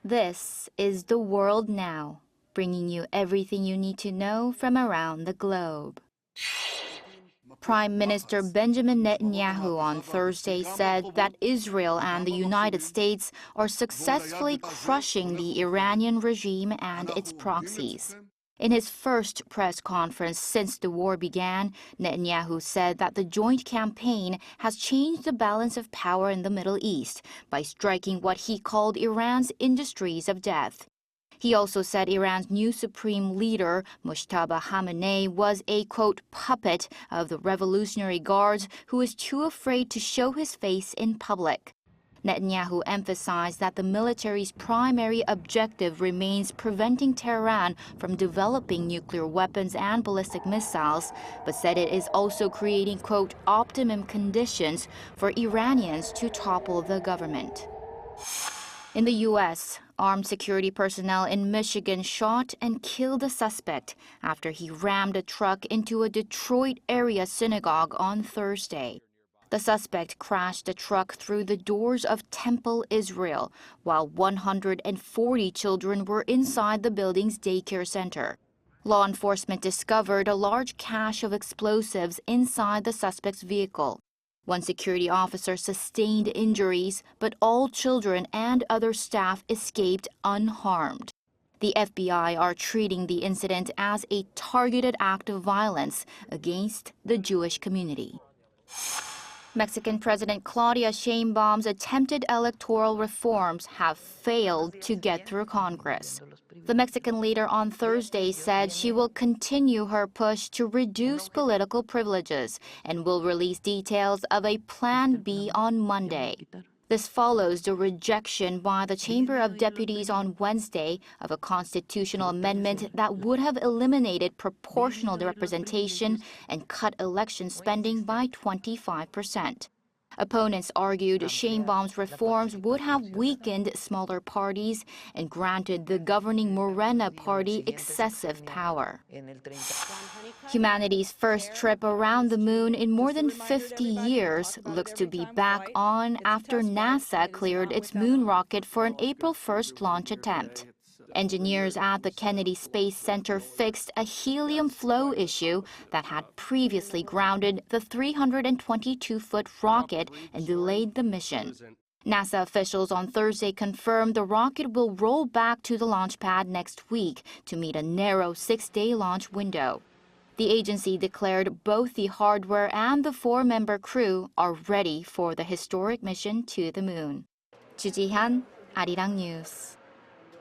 This is The World Now, bringing you everything you need to know from around the globe. Prime Minister Benjamin Netanyahu on Thursday said that Israel and the United States are successfully crushing the Iranian regime and its proxies. In his first press conference since the war began, Netanyahu said that the joint campaign has changed the balance of power in the Middle East by striking what he called Iran's industries of death. He also said Iran's new supreme leader, Mojtaba Khamenei, was a, quote, puppet of the Revolutionary Guards who is too afraid to show his face in public. Netanyahu emphasized that the military's primary objective remains preventing Tehran from developing nuclear weapons and ballistic missiles, but said it is also creating, quote, optimum conditions for Iranians to topple the government. In the U.S., armed security personnel in Michigan shot and killed a suspect after he rammed a truck into a Detroit area synagogue on Thursday. The suspect crashed the truck through the doors of Temple, Israel, while 140 children were inside the building's daycare center. Law enforcement discovered a large cache of explosives inside the suspect's vehicle. One security officer sustained injuries, but all children and other staff escaped unharmed. The FBI are treating the incident as a targeted act of violence against the Jewish community. Mexican President Claudia Sheinbaum's attempted electoral reforms have failed to get through Congress. The Mexican leader on Thursday said she will continue her push to reduce political privileges and will release details of a Plan B on Monday. This follows the rejection by the Chamber of Deputies on Wednesday of a constitutional amendment that would have eliminated proportional representation and cut election spending by 25%. Opponents argued Sheinbaum's reforms would have weakened smaller parties and granted the governing Morena party excessive power. Humanity's first trip around the moon in more than 50 years looks to be back on after NASA cleared its moon rocket for an April 1st launch attempt. Engineers at the Kennedy Space Center fixed a helium flow issue that had previously grounded the 322-foot rocket and delayed the mission. NASA officials on Thursday confirmed the rocket will roll back to the launch pad next week to meet a narrow 6-day launch window. The agency declared both the hardware and the 4-member crew are ready for the historic mission to the moon. Ji Ji-hyun, Arirang News.